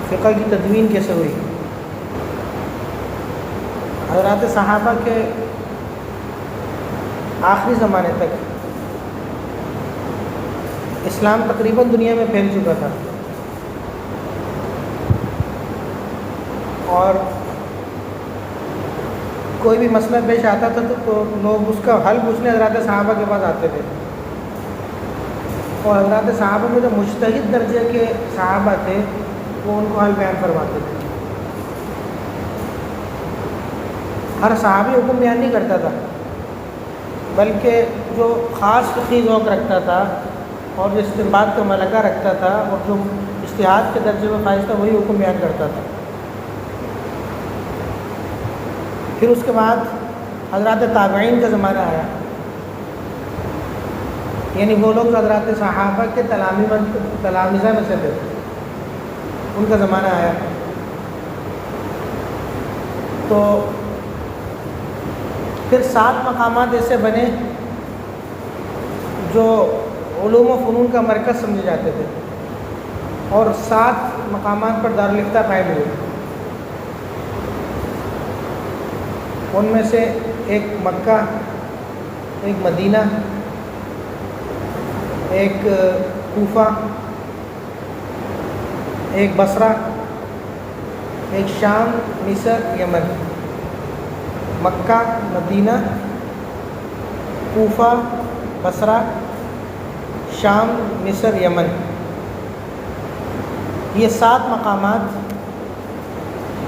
فقہ کی تدوین کیسے ہوئی؟ حضرات صحابہ کے آخری زمانے تک اسلام تقریباً دنیا میں پھیل چکا تھا، اور کوئی بھی مسئلہ پیش آتا تھا تو لوگ اس کا حل پوچھنے حضرات صحابہ کے پاس آتے تھے، اور حضرات صحابہ میں جو مجتہد درجے کے صحابہ تھے وہ ان کو حل بیان فرماتے تھے۔ ہر صحابی حکم بیان نہیں کرتا تھا، بلکہ جو خاص فقہی ذوق رکھتا تھا اور جو استنباط کا ملکہ رکھتا تھا اور جو اجتہاد کے درجے میں فائز تھا وہی حکم بیان کرتا تھا۔ پھر اس کے بعد حضرات تابعین کا زمانہ آیا، یعنی وہ لوگ جو حضرات صحابہ کے تلامذہ میں سے تھے، ان کا زمانہ آیا۔ تو پھر 7 مقامات ایسے بنے جو علوم و فنون کا مرکز سمجھے جاتے تھے، اور 7 مقامات پر دارالفتہ قائم ہوئے۔ ان میں سے ایک مکہ، ایک مدینہ، ایک کوفہ، ایک بصرہ، ایک شام، مصر، یمن۔ مکہ، مدینہ، کوفہ، بصرہ، شام، مصر، یمن، یہ 7 مقامات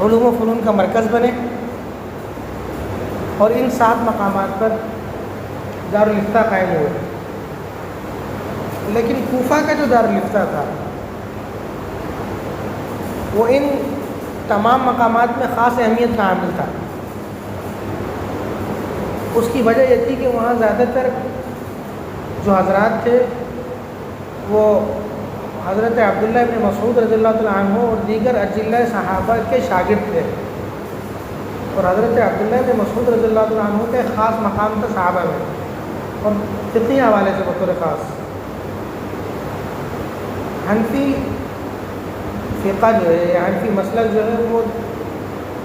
علوم و فنون کا مرکز بنے، اور ان 7 مقامات پر دارالفتہ قائم ہوئے۔ لیکن کوفہ کا جو دارالفتہ تھا وہ ان تمام مقامات میں خاص اہمیت کا حامل تھا۔ اس کی وجہ یہ تھی کہ وہاں زیادہ تر جو حضرات تھے وہ حضرت عبداللہ ابن مسعود رضی اللہ تعالیٰ عنہ اور دیگر اجلہ صحابہ کے شاگرد تھے، اور حضرت عبداللہ ابن مسعود رضی اللہ تعالیٰ عنہ کا ایک خاص مقام تھا صحابہ میں، اور فقہی حوالے سے بطور خاص حنفی فقہ جو ہے یا حنفی مسلک جو ہے وہ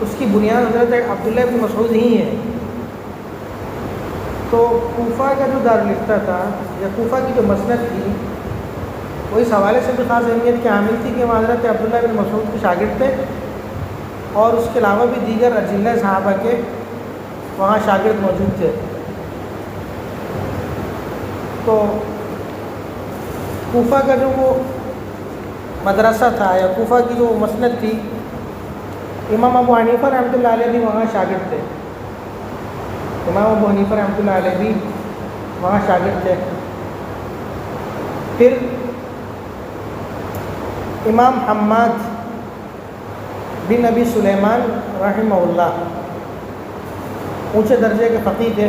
اس کی بنیاد حضرت عبداللہ ابن مسعود ہی ہے۔ تو کوفہ کا جو دارالفتہ تھا یا کوفہ کی جو مسند تھی وہ اس حوالے سے بھی خاص اہمیت کی حامل تھی کہ وہ حضرت عبداللہ ابن مسعود کے شاگرد تھے، اور اس کے علاوہ بھی دیگر اجلہ صحابہ کے وہاں شاگرد موجود تھے۔ تو کوفہ کا جو وہ مدرسہ تھا یا کوفہ کی جو مسند تھی، امام ابو حنیفہ رحمۃ اللہ علیہ بھی وہاں شاگرد تھے، امام ابو حنیفہ رحمۃ اللہ علیہ بھی وہاں شاگرد تھے۔ پھر امام حماد بن نبی سلیمان رحمہ اللہ اونچے درجے کے فقیہ تھے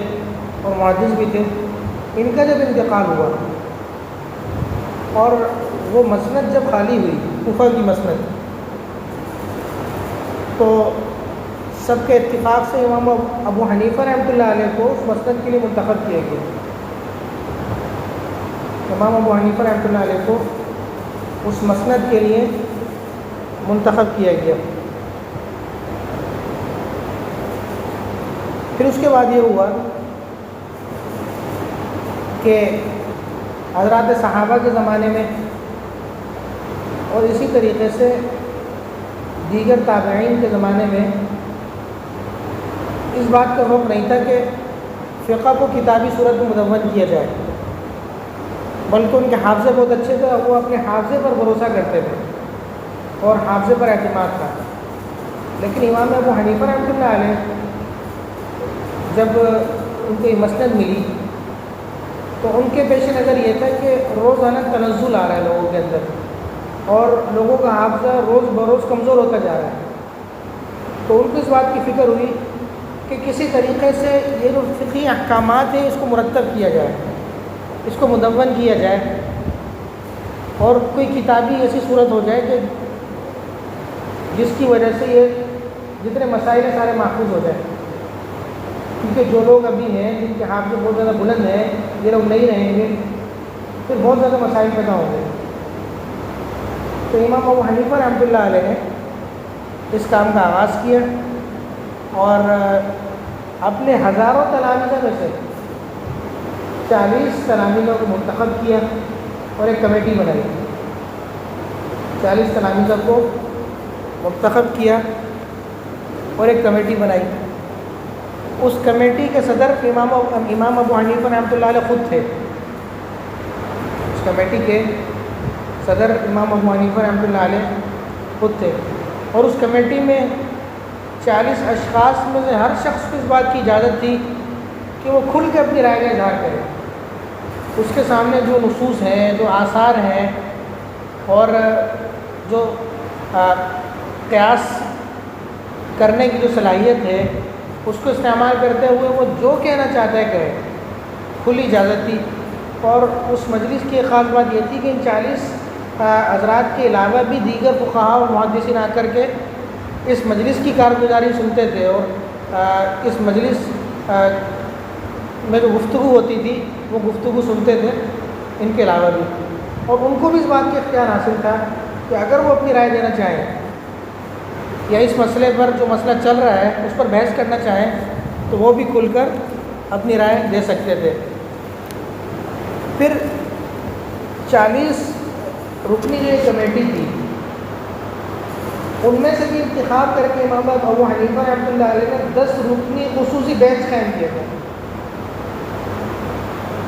اور محدث بھی تھے۔ ان کا جب انتقال ہوا اور وہ مسند جب خالی ہوئی، کوفہ کی مسند، تو سب کے اتفاق سے امام ابو حنیفہ رحمۃ اللہ علیہ کو اس مسند کے لیے منتخب کیا گیا۔ امام ابو حنیفہ رحمۃ اللہ علیہ کو اس مسند کے لیے منتخب کیا گیا۔ پھر اس کے بعد یہ ہوا کہ حضرات صحابہ کے زمانے میں اور اسی طریقے سے دیگر تابعین کے زمانے میں اس بات کا رخ نہیں تھا کہ فقہ کو کتابی صورت میں مدون کیا جائے، بلکہ ان کے حافظے بہت اچھے تھے، وہ اپنے حافظے پر بھروسہ کرتے تھے اور حافظے پر اعتماد تھا۔ لیکن امام ابو حنیفہ رحمۃ اللہ علیہ جب ان کو یہ مسند ملی تو ان کے پیش نظر یہ تھا کہ روزانہ تنزل آ رہا ہے لوگوں کے اندر، اور لوگوں کا حافظہ روز بروز کمزور ہوتا جا رہا ہے۔ تو ان کو اس بات کی فکر ہوئی کہ کسی طریقے سے یہ جو فقہی احکامات ہیں اس کو مرتب کیا جائے، اس کو مدون کیا جائے، اور کوئی کتابی ایسی صورت ہو جائے کہ جس کی وجہ سے یہ جتنے مسائل ہیں سارے محفوظ ہو جائیں، کیونکہ جو لوگ ابھی ہیں جن کے حافظ بہت زیادہ بلند ہیں یہ لوگ نہیں رہیں گے، پھر بہت زیادہ مسائل پیدا ہوں گے۔ تو امام ابو حنیفہ رحمۃ اللہ علیہ نے اس کام کا آغاز کیا اور اپنے ہزاروں تلامذہ میں سے 40 تلامذوں کو منتخب کیا اور ایک کمیٹی بنائی. 40 تلامذہ کو منتخب کیا اور ایک کمیٹی بنائی. اس کمیٹی کے صدر امام ابو حنیفہ رحمۃ اللہ علیہ خود تھے. اس کمیٹی کے صدر امام ابو حنیفہ رحمۃ اللہ علیہ خود تھے اور اس کمیٹی میں 40 اشخاص میں سے ہر شخص کو اس بات کی اجازت تھی کہ وہ کھل کے اپنی رائے کا اظہار کرے. اس کے سامنے جو نصوص ہیں، جو آثار ہیں اور جو قیاس کرنے کی جو صلاحیت ہے اس کو استعمال کرتے ہوئے وہ جو کہنا چاہتا ہے کہے، کھلی اجازت تھی. اور اس مجلس کی ایک خاص بات یہ تھی کہ ان 40 حضرات کے علاوہ بھی دیگر فقہاء اور محدثین آ کر کے اس مجلس کی کارگزاری سنتے تھے اور اس مجلس میں جو گفتگو ہوتی تھی وہ گفتگو سنتے تھے ان کے علاوہ بھی. اور ان کو بھی اس بات کا اختیار حاصل تھا کہ اگر وہ اپنی رائے دینا چاہیں یا اس مسئلے پر جو مسئلہ چل رہا ہے اس پر بحث کرنا چاہیں تو وہ بھی کھل کر اپنی رائے دے سکتے تھے. پھر 40 رکنی جو ایک کمیٹی تھی ان میں سے بھی انتخاب کر کے امام ابو حنیفہ رحمۃ اللہ علیہ نے 10 رکنی خصوصی بینچ قائم کیے تھے.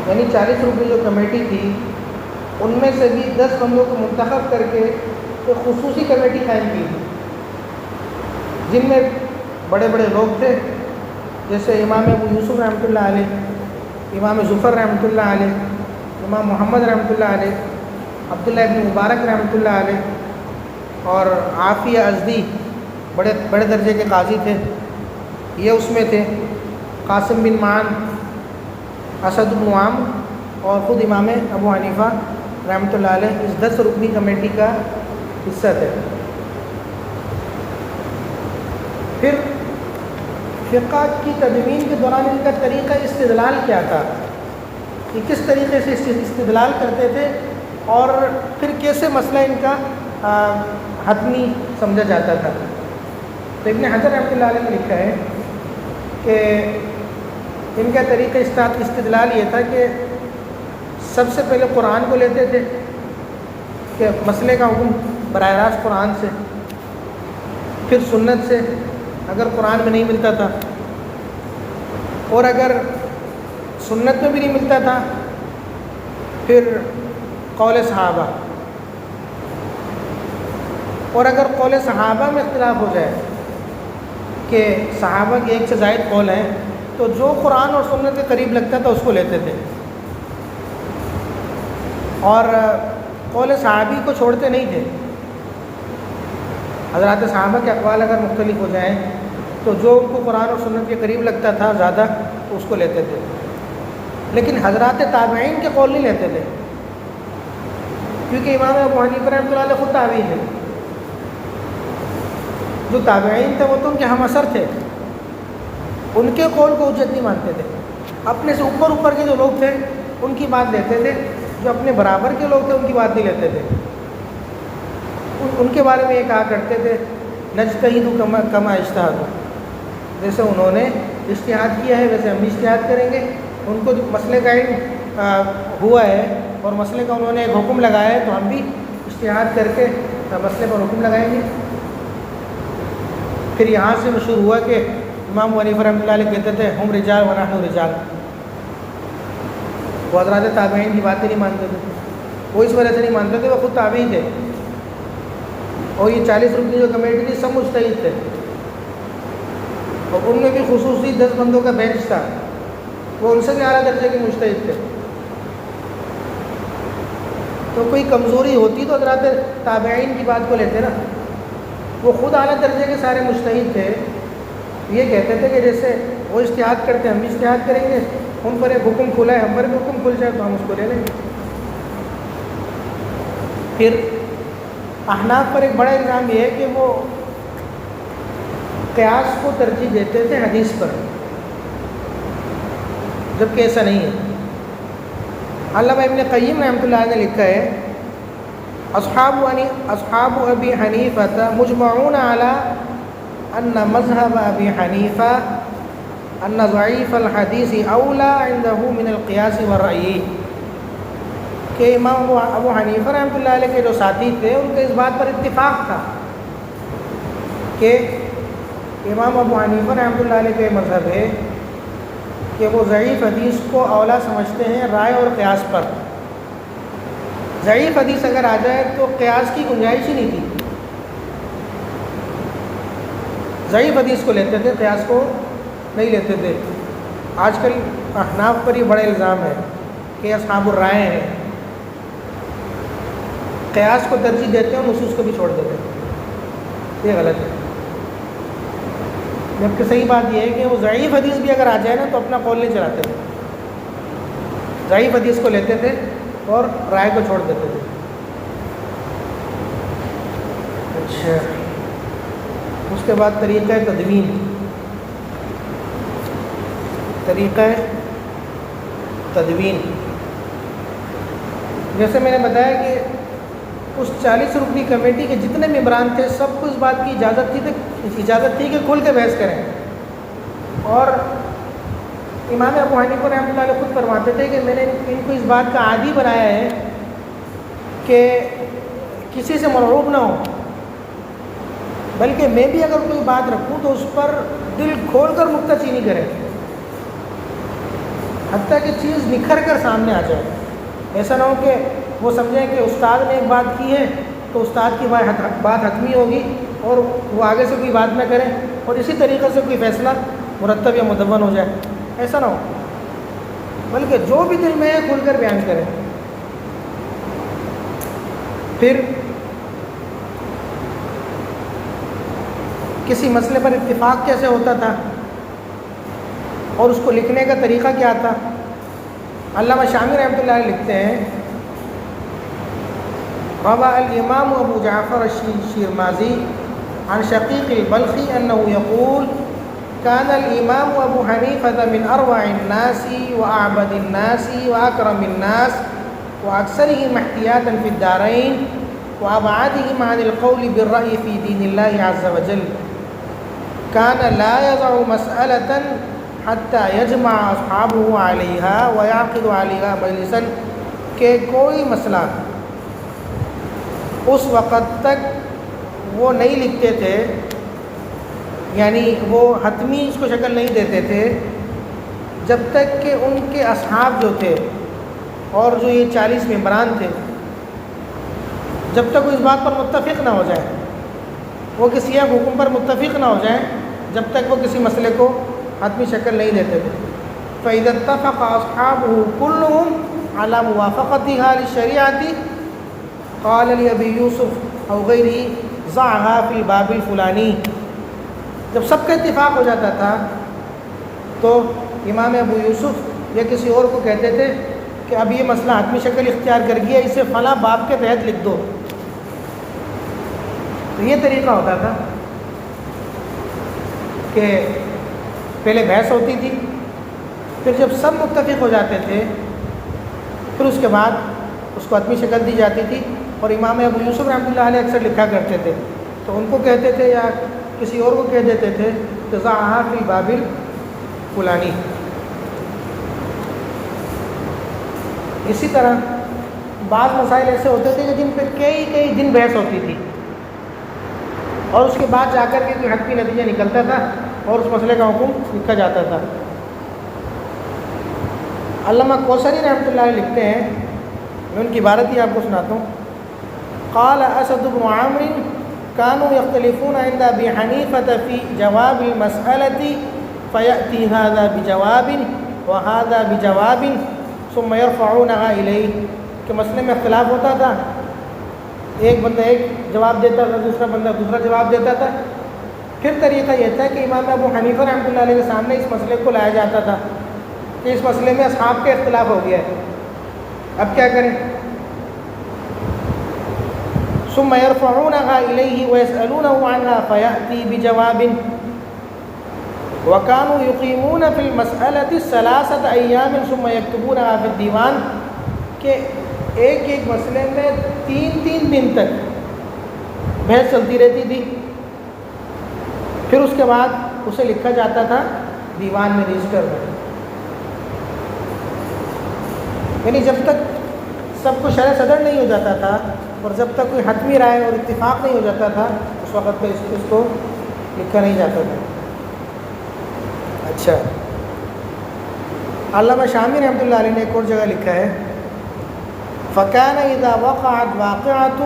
یعنی 40 رکنی جو کمیٹی تھی ان میں سے بھی 10 بندوں کو منتخب کر کے ایک خصوصی کمیٹی قائم کی تھی جن میں بڑے بڑے لوگ تھے جیسے امام ابو یوسف رحمۃ اللہ علیہ، امام ظفر رحمۃ اللہ علیہ، امام محمد رحمۃ اللہ علیہ، عبداللہ ابن مبارک رحمۃ اللہ علیہ اور عافیہ ازدی بڑے درجے کے قاضی تھے، یہ اس میں تھے. قاسم بن معان، اسد بن عام اور خود امام ابو حنیفہ رحمۃ اللہ علیہ اس 10 رکنی کمیٹی کا حصہ تھے. پھر فقہ کی تدوین کے دوران ان کا طریقہ استدلال کیا تھا کہ کس طریقے سے استدلال کرتے تھے اور پھر کیسے مسئلہ ان کا حتمی سمجھا جاتا تھا. تو ابن حجر رحمۃ اللہ علیہ نے لکھا ہے کہ ان کا طریقہ استدلال یہ تھا کہ سب سے پہلے قرآن کو لیتے تھے کہ مسئلے کا حکم براہ راست قرآن سے، پھر سنت سے اگر قرآن میں نہیں ملتا تھا، اور اگر سنت میں بھی نہیں ملتا تھا پھر قول صحابہ، اور اگر قول صحابہ میں اختلاف ہو جائے کہ صحابہ کے ایک سے زائد قول ہیں تو جو قرآن اور سنت کے قریب لگتا تھا اس کو لیتے تھے اور قول صحابی کو چھوڑتے نہیں تھے. حضرات صحابہ کے اقوال اگر مختلف ہو جائیں تو جو ان کو قرآن اور سنت کے قریب لگتا تھا زیادہ تو اس کو لیتے تھے، لیکن حضرات تابعین کے قول نہیں لیتے تھے کیونکہ امام ابو حنیفہ رحمۃ اللہ علیہ خود تابعی تھے. جو تابعین تھے وہ تو ان کے ہم اثر تھے، ان کے قول کو حجت نہیں مانتے تھے. اپنے سے اوپر کے جو لوگ تھے ان کی بات لیتے تھے، جو اپنے برابر کے لوگ تھے ان کی بات نہیں لیتے تھے. ان کے بارے میں یہ کہا کرتے تھے نجتہد کما اجتہد، جیسے انہوں نے اجتہاد کیا ہے ویسے ہم بھی اجتہاد کریں گے. ان کو مسئلے کا علم ہوا ہے اور مسئلے کا انہوں نے ایک حکم لگایا ہے تو ہم بھی اجتہاد کر کے مسئلے پر حکم لگائیں گے. پھر یہاں سے مشہور ہوا کہ امام ابو حنیفہ رحمۃ اللہ علیہ کہتے تھے ہم رجال و نحن رجال. وہ حضرات تابعین کی باتیں نہیں مانتے تھے، وہ اس وجہ سے نہیں مانتے تھے، وہ خود تابعی تھے. اور یہ 40 رکنی جو کمیٹی تھی سب مجتہد تھے اور ان میں بھی خصوصی 10 بندوں کا بینچ تھا، وہ ان سے بھی اعلیٰ درجے کے مجتہد تھے. تو کوئی کمزوری ہوتی تو حضرات تابعین کی بات کو لیتے نا. وہ خود اعلیٰ درجے کے سارے مجتہد تھے، یہ کہتے تھے کہ جیسے وہ اجتہاد کرتے ہم بھی اجتہاد کریں گے، ان پر ایک حکم کھلا ہے ہم پر بھی حکم کھل جائے تو ہم اس کو لے لیں گے. پھر احناف پر ایک بڑا الزام یہ ہے کہ وہ قیاس کو ترجیح دیتے تھے حدیث پر، جبکہ ایسا نہیں ہے. علامہ ابن قیم رحمۃ اللہ علیہ نے لکھا ہے اصحاب ابی حنیفہ مجمعون علی ان مذهب ابی حنیفہ ان ضعیف الحدیث اولا عنده من القیاس والرأی، کہ امام ابو حنیفہ رحمۃ اللہ علیہ کے جو ساتھی تھے ان کے اس بات پر اتفاق تھا کہ امام ابو حنیفہ رحمۃ اللہ علیہ کا یہ مذہب ہے کہ وہ ضعیف حدیث کو اولا سمجھتے ہیں رائے اور قیاس پر۔ ضعیف حدیث اگر آ جائے تو قیاس کی گنجائش ہی نہیں تھی، ضعیف حدیث کو لیتے تھے، قیاس کو نہیں لیتے تھے۔ آج کل احناف پر یہ بڑے الزام ہے کہ اصحاب الرائے ہیں، قیاس کو ترجیح دیتے ہیں اور نصوص کو بھی چھوڑ دیتے ہیں، یہ غلط ہے۔ جبکہ صحیح بات یہ ہے کہ وہ ضعیف حدیث بھی اگر آ جائے نا تو اپنا قول نہیں چلاتے تھے، ضعیف حدیث کو لیتے تھے اور رائے کو چھوڑ دیتے تھے۔ اچھا، اس کے بعد طریقہ تدوین، طریقہ تدوین جیسے میں نے بتایا کہ اس 40 رکنی کمیٹی کے جتنے ممبران تھے سب کو اس بات کی اجازت تھی کہ کھل کے بحث کریں، اور امام ابو حنیفہ رحمۃ اللہ علیہ خود فرماتے تھے کہ میں نے ان کو اس بات کا عادی بنایا ہے کہ کسی سے مرعوب نہ ہو، بلکہ میں بھی اگر کوئی بات رکھوں تو اس پر دل کھول کر نکتہ چینی کریں، حتیٰ کہ چیز نکھر کر سامنے آ جائے۔ ایسا نہ ہو کہ وہ سمجھیں کہ استاد نے ایک بات کی ہے تو استاد کی بات حتمی ہوگی اور وہ آگے سے کوئی بات نہ کریں اور اسی طریقے سے کوئی فیصلہ مرتب یا مدون ہو جائے، ایسا نہ ہو، بلکہ جو بھی دل میں ہے کھل کر بیان کریں۔ پھر کسی مسئلے پر اتفاق کیسے ہوتا تھا اور اس کو لکھنے کا طریقہ کیا تھا؟ علامہ شامی رحمۃ اللہ علیہ لکھتے ہیں، روى الامام ابو جعفر الشیرمازی عن شقیق البلخی انه يقول كان الامام ابو حنیفہ من اروع الناس واعبد الناس واکرم الناس واکثرهم احتیاطا في الدارین وابعدهم عن القول بالرأي في دین اللہ عز وجل، كان لا يضع مسألة حتى يجمع اصحابه عليها ويعقد عليها مجلسا، کہ کوئی مسئلہ اس وقت تک وہ نہیں لکھتے تھے، یعنی وہ حتمی اس کو شکل نہیں دیتے تھے جب تک کہ ان کے اصحاب جو تھے اور جو یہ 40 ممبران تھے جب تک وہ اس بات پر متفق نہ ہو جائیں، وہ کسی ایک حکم پر متفق نہ ہو جائیں جب تک وہ کسی مسئلے کو حتمی شکل نہیں دیتے تھے۔ فَإِذَا اتَّفَقَ أَصْحَابُهُ كُلُّهُمْ عَلَى مُوَافَقَتِهَا لِلشَّرِيعَةِ قال لأبي یوسف او غیرہ ضعها فی الباب الفلانی، جب سب کا اتفاق ہو جاتا تھا تو امام ابو یوسف یا کسی اور کو کہتے تھے کہ اب یہ مسئلہ حتمی شکل اختیار کر گیا، اسے فلاں باب کے تحت لکھ دو۔ تو یہ طریقہ ہوتا تھا کہ پہلے بحث ہوتی تھی، پھر جب سب متفق ہو جاتے تھے پھر اس کے بعد اس کو حتمی شکل دی جاتی تھی، اور امام ابو یوسف رحمۃ اللہ علیہ اکثر لکھا کرتے تھے تو ان کو کہتے تھے یا کسی اور کو کہہ دیتے تھے کہ ضعها فی الباب الفلانی۔ اسی طرح بعض مسائل ایسے ہوتے تھے کہ جن پہ کئی دن بحث ہوتی تھی اور اس کے بعد جا کر کے کوئی حتمی نتیجہ نکلتا تھا اور اس مسئلے کا حکم لکھا جاتا تھا۔ علامہ کوثری رحمۃ اللہ علیہ لکھتے ہیں، میں ان کی عبارت ہی آپ کو سناتا ہوں، قال اسد بن عامر كانوا يختلفون عند ابي حنيفة في جواب المسألة فيأتي هذا بجواب وهذا بجواب ثم يرفعونها إليه، کہ مسئلے میں اختلاف ہوتا تھا، ایک بندہ ایک جواب دیتا تھا، دوسرا بندہ دوسرا جواب دیتا تھا، پھر طریقہ یہ تھا کہ امام ابو حنیفہ رحمۃ اللہ علیہ کے سامنے اس مسئلے کو لایا جاتا تھا کہ اس مسئلے میں اصحاب کا اختلاف ہو گیا ہے، اب کیا کریں؟ ثم يرفعونها إليه ويسألونه عنها فيأتي بجواب، وكانوا يقيمون في المسألة 3 أيام ثم يكتبونها في الديوان، کہ ایک مسئلے میں 3 دن تک بحث چلتی رہتی تھی، پھر اس کے بعد اسے لکھا جاتا تھا دیوان میں، رجسٹر میں، یعنی جب تک سب کو شرح صدر نہیں ہو جاتا تھا اور جب تک کوئی حتمی رائے اور اتفاق نہیں ہو جاتا تھا اس وقت پہ اس کو لکھا نہیں جاتا تھا۔ اچھا، علامہ شامی رحمۃ اللہ علیہ نے ایک اور جگہ لکھا ہے، فَكَانَ إِذَا وَقَعَتْ وَاقِعَةٌ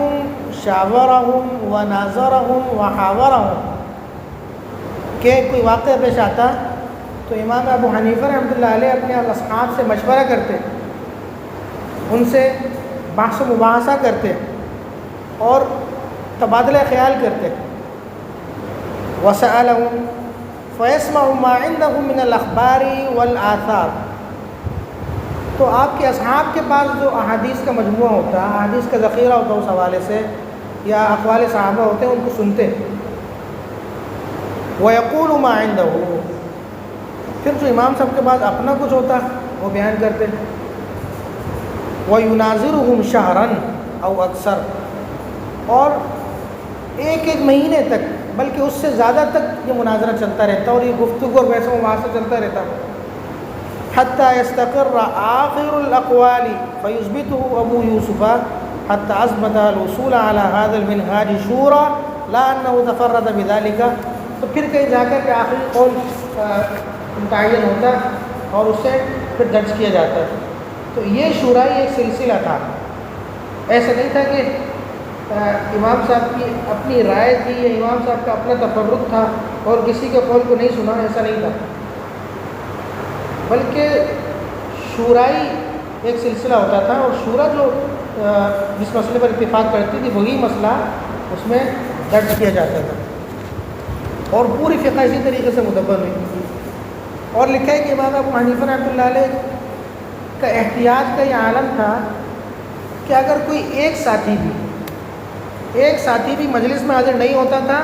شَاوَرَهُمْ وَنَاظَرَهُمْ وَحَاوَرَهُمْ، کہ کوئی واقعہ پیش آتا تو امام ابو حنیفہ رحمۃ اللہ علیہ اپنے اصحاب سے مشورہ کرتے، ان سے بحث و مباحثہ کرتے اور تبادلہ خیال کرتے۔ وَسَأَلَهُمْ فَيَسْمَعُ مَا عِنْدَهُمْ مِنَ الْأَخْبَارِ وَالْآثَارِ، تو آپ کے اصحاب کے پاس جو احادیث کا مجموعہ ہوتا ہے، احادیث کا ذخیرہ ہوتا ہے، اس حوالے سے یا اقوال صحابہ ہوتے ہیں، ان کو سنتے۔ وَيَقُولُ مَا عِنْدَهُ، پھر جو امام صاحب کے پاس اپنا کچھ ہوتا وہ بیان کرتے۔ وَيُنَاظِرُهُمْ شَهْرًا أَوْ أَكْثَرَ، اور ایک مہینے تک بلکہ اس سے زیادہ تک یہ مناظرہ چلتا رہتا اور یہ گفتگو اور بحث و مباحثہ چلتا رہتا، حتى يستقر آخر الأقوال فيثبته أبو يوسف حتى أثبت الوصول على هذا المنهاج شورى لا أنه تفرد بذلك، تو پھر کہیں جا کر کے آخری قول متعین ہوتا اور اسے پھر درج کیا جاتا ہے۔ تو یہ شورائی ایک سلسلہ تھا، ایسا نہیں تھا کہ امام صاحب کی اپنی رائے تھی یا امام صاحب کا اپنا تفرد تھا اور کسی کے قول کو نہیں سنا، ایسا نہیں تھا، بلکہ شورائی ایک سلسلہ ہوتا تھا اور شورا جو جس مسئلے پر اتفاق کرتی تھی وہی مسئلہ اس میں درج کیا جاتا تھا، اور پوری فقہ اسی طریقے سے مدبر ہوئی تھی۔ اور لکھا ہے کہ امام ابو حنیفہ رحمۃ اللہ علیہ کا احتیاط کا یہ عالم تھا کہ اگر کوئی ایک ساتھی بھی مجلس میں حاضر نہیں ہوتا تھا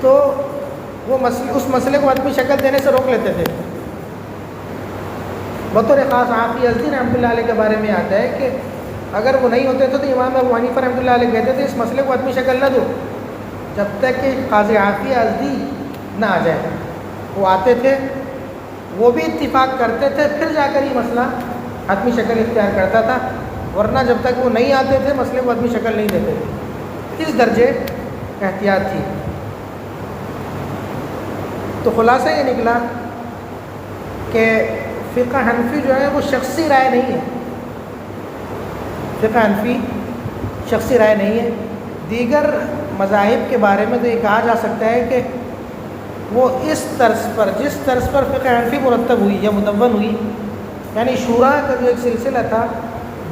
تو وہ اس مسئلے کو حتمی شکل دینے سے روک لیتے تھے۔ بطور خاص عاقی ازدی رحمۃ اللہ علیہ کے بارے میں آتا ہے کہ اگر وہ نہیں ہوتے تھے تو امام ابو حنیفہ رحمۃ اللہ علیہ کہتے تھے اس مسئلے کو حتمی شکل نہ دو جب تک کہ قاضی عاقی ازدی نہ آ جائے۔ وہ آتے تھے، وہ بھی اتفاق کرتے تھے، پھر جا کر یہ مسئلہ حتمی شکل اختیار کرتا تھا، ورنہ جب تک وہ نہیں آتے تھے مسئلے کو حتمی شکل نہیں دیتے تھے۔ اس درجے احتیاط تھی۔ تو خلاصہ یہ نکلا کہ فقہ حنفی جو ہے وہ شخصی رائے نہیں ہے، فقہ حنفی شخصی رائے نہیں ہے۔ دیگر مذاہب کے بارے میں تو یہ کہا جا سکتا ہے کہ وہ اس طرز پر جس طرز پر فقہ حنفی مرتب ہوئی یا مدون ہوئی، یعنی شورا کا جو ایک سلسلہ تھا،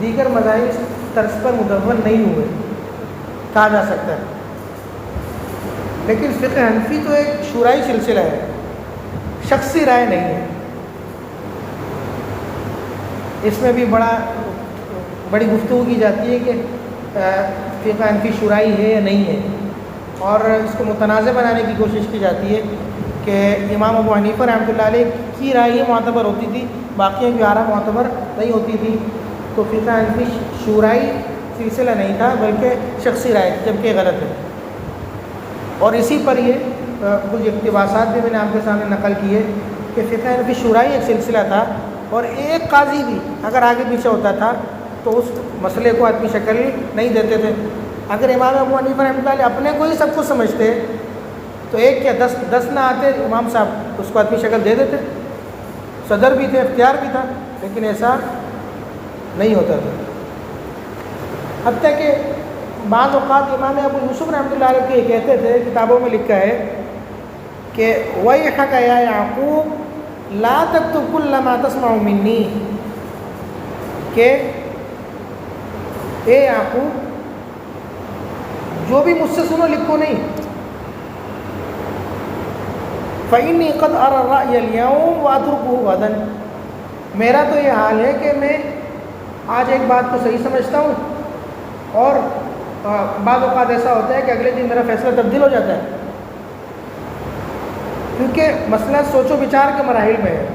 دیگر مذاہب اس طرز پر مدون نہیں ہوئے کہا جا سکتا ہے، لیکن فقہ حنفی تو ایک شورائی سلسلہ ہے، شخصی رائے نہیں ہے۔ اس میں بھی بڑی گفتگو کی جاتی ہے کہ فقہ حنفی شورائی ہے یا نہیں ہے، اور اس کو متنازع بنانے کی کوشش کی جاتی ہے کہ امام ابو حنیفہ رحمۃ اللہ علیہ کی رائے ہی معتبر ہوتی تھی، باقیوں کی آراء معتبر نہیں ہوتی تھی، تو فقہ حنفی شورائی سلسلہ نہیں تھا بلکہ شخصی رائے، جبکہ غلط ہے۔ اور اسی پر یہ کچھ اقتباسات بھی میں نے آپ کے سامنے نقل کیے کہ فقہ حنفی شورائی ایک سلسلہ تھا، اور ایک قاضی بھی اگر آگے پیچھے ہوتا تھا تو اس مسئلے کو حتمی شکل نہیں دیتے تھے۔ اگر امام ابو حنیفہ رحمۃ اللہ علیہ اپنے کو ہی سب کچھ سمجھتے تو ایک یا دس نہ آتے، امام صاحب اس کو حتمی شکل دے دیتے، صدر بھی تھے، اختیار بھی تھا، لیکن ایسا نہیں ہوتا تھا۔ حتیٰ کہ بعض اوقات امام ابو یوسف رحمۃ اللہ علیہ یہ کہتے تھے، کتابوں میں لکھا ہے کہ وَيْحَكَ يَا يَعْقُوبُ لَا تَكْتُبْ كُلَّ مَا تَسْمَعُ مِنِّي، کہ اے یعقوب جو بھی مجھ سے سنو لکھو نہیں، فَإِنِّي قَدْ أَرَى الرَّأْيَ الْيَوْمَ وَأَتْرُكُهُ غَدًا، میرا تو یہ حال ہے کہ میں آج ایک بات کو صحیح سمجھتا ہوں اور بعض اوقات ایسا ہوتا ہے کہ اگلے دن میرا فیصلہ تبدیل ہو جاتا ہے، کیونکہ مسئلہ سوچ و بچار کے مراحل میں ہے۔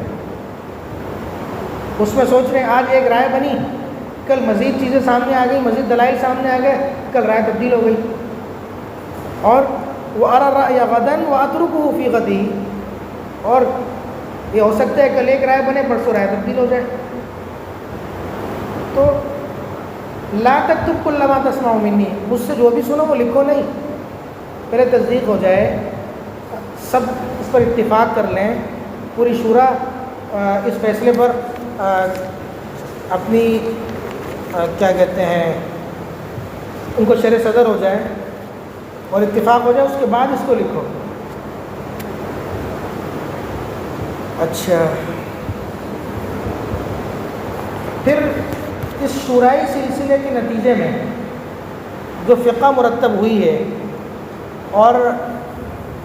اس میں سوچ رہے ہیں آج ایک رائے بنی، کل مزید چیزیں سامنے آ گئی، مزید دلائل سامنے آ گئے، کل رائے تبدیل ہو گئی، اور وَأَرَى الرَّأْيَ غَدًا وَأَتْرُكُهُ فِي غَدِهِ، اور یہ ہو سکتا ہے کل ایک رائے بنے پرسوں رائے تبدیل ہو جائے. تو لا تکتب کل ما تسمع منی، مجھ سے جو بھی سنو وہ لکھو نہیں، پہلے تصدیق ہو جائے، سب اس پر اتفاق کر لیں، پوری شورا اس فیصلے پر اپنی کیا کہتے ہیں ان کو شرح صدر ہو جائے اور اتفاق ہو جائے، اس کے بعد اس کو لکھو. اچھا، پھر اس شورائی سلسلے کے نتیجے میں جو فقہ مرتب ہوئی ہے اور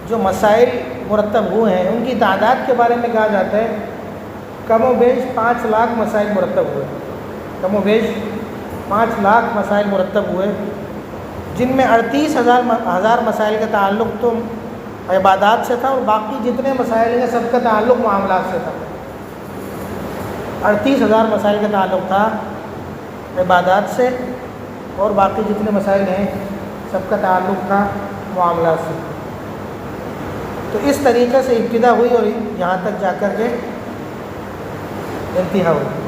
جو مسائل مرتب ہوئے ہیں ان کی تعداد کے بارے میں کہا جاتا ہے کم و بیش 5 لاکھ مسائل مرتب ہوئے، کم و بیش 5 لاکھ مسائل مرتب ہوئے، جن میں 38,000 مسائل کا تعلق تو عبادات سے تھا اور باقی جتنے مسائل ہیں سب کا تعلق معاملات سے تھا. 38,000 مسائل کا تعلق تھا عبادات سے اور باقی جتنے مسائل ہیں سب کا تعلق تھا معاملات سے. تو اس طریقے سے ابتدا ہوئی اور یہاں تک جا کر کے انتہا ہوئی.